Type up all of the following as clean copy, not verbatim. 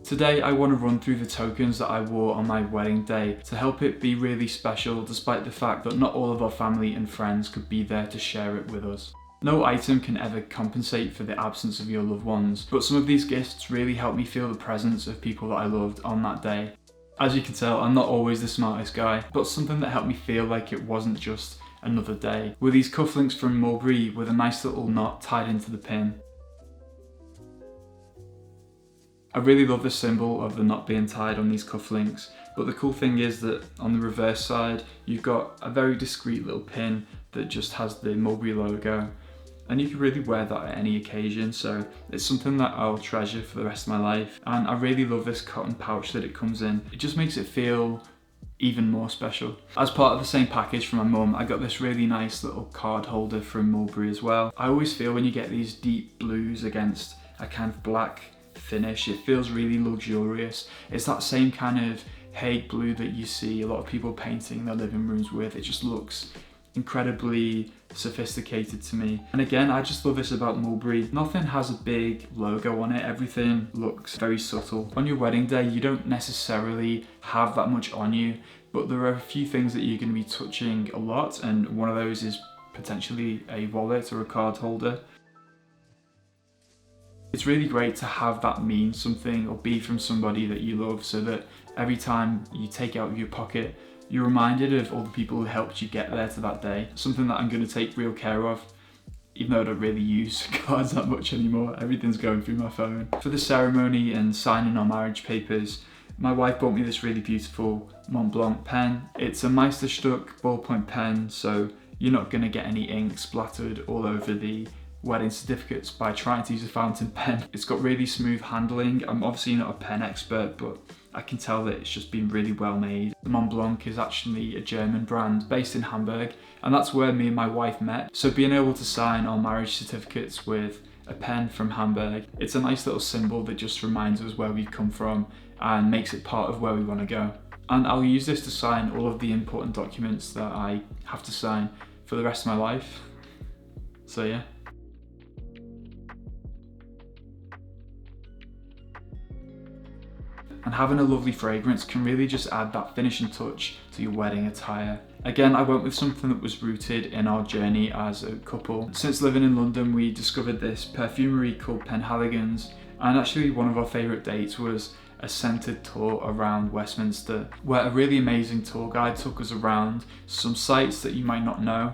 Today I want to run through the tokens that I wore on my wedding day to help it be really special, despite the fact that not all of our family and friends could be there to share it with us. No item can ever compensate for the absence of your loved ones, but some of these gifts really helped me feel the presence of people that I loved on that day. As you can tell, I'm not always the smartest guy, but something that helped me feel like it wasn't just another day were these cufflinks from Mulberry with a nice little knot tied into the pin. I really love the symbol of the knot being tied on these cufflinks, but the cool thing is that on the reverse side you've got a very discreet little pin that just has the Mulberry logo, and you can really wear that at any occasion, so it's something that I'll treasure for the rest of my life. And I really love this cotton pouch that it comes in. It just makes it feel even more special. As part of the same package from my mum, I got this really nice little card holder from Mulberry as well. I always feel when you get these deep blues against a kind of black finish, it feels really luxurious. It's that same kind of Hague blue that you see a lot of people painting their living rooms with. It just looks incredibly sophisticated to me. And again, I just love this about Mulberry. Nothing has a big logo on it. Everything looks very subtle. On your wedding day, you don't necessarily have that much on you, but there are a few things that you're going to be touching a lot, and one of those is potentially a wallet or a card holder. It's really great to have that mean something or be from somebody that you love, so that every time you take it out of your pocket, you're reminded of all the people who helped you get there to that day. Something that I'm going to take real care of, even though I don't really use cards that much anymore. Everything's going through my phone. For the ceremony and signing our marriage papers, my wife bought me this really beautiful Montblanc pen. It's a Meisterstück ballpoint pen, so you're not going to get any ink splattered all over the wedding certificates by trying to use a fountain pen. It's got really smooth handling. I'm obviously not a pen expert, but I can tell that it's just been really well made. The Montblanc is actually a German brand based in Hamburg, and that's where me and my wife met. So being able to sign our marriage certificates with a pen from Hamburg, it's a nice little symbol that just reminds us where we've come from and makes it part of where we want to go. And I'll use this to sign all of the important documents that I have to sign for the rest of my life. So yeah. And having a lovely fragrance can really just add that finishing touch to your wedding attire. Again, I went with something that was rooted in our journey as a couple. Since living in London, we discovered this perfumery called Penhaligon's, and actually one of our favourite dates was a scented tour around Westminster, where a really amazing tour guide took us around some sites that you might not know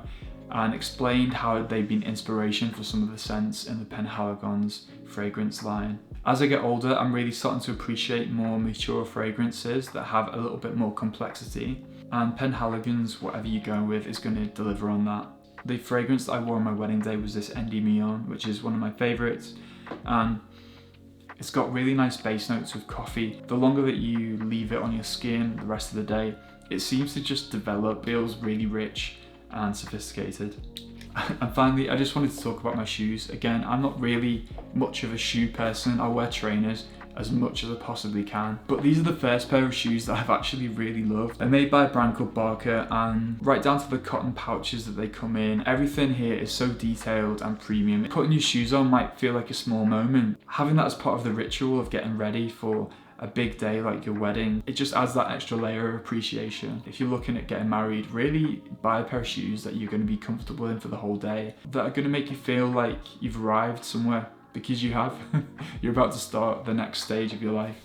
and explained how they've been inspiration for some of the scents in the Penhaligon's fragrance line. As I get older, I'm really starting to appreciate more mature fragrances that have a little bit more complexity, and Penhaligon's, whatever you go with, is going to deliver on that. The fragrance that I wore on my wedding day was this Endymion, which is one of my favourites, and it's got really nice base notes of coffee. The longer that you leave it on your skin the rest of the day, it seems to just develop, feels really rich and sophisticated. And finally, I just wanted to talk about my shoes. Again, I'm not really much of a shoe person. I wear trainers as much as I possibly can, but these are the first pair of shoes that I've actually really loved. They're made by a brand called Barker, and right down to the cotton pouches that they come in, everything here is so detailed and premium. Putting your shoes on might feel like a small moment. Having that as part of the ritual of getting ready for a big day like your wedding, it just adds that extra layer of appreciation. If you're looking at getting married, really buy a pair of shoes that you're going to be comfortable in for the whole day, that are going to make you feel like you've arrived somewhere, because you have. You're about to start the next stage of your life.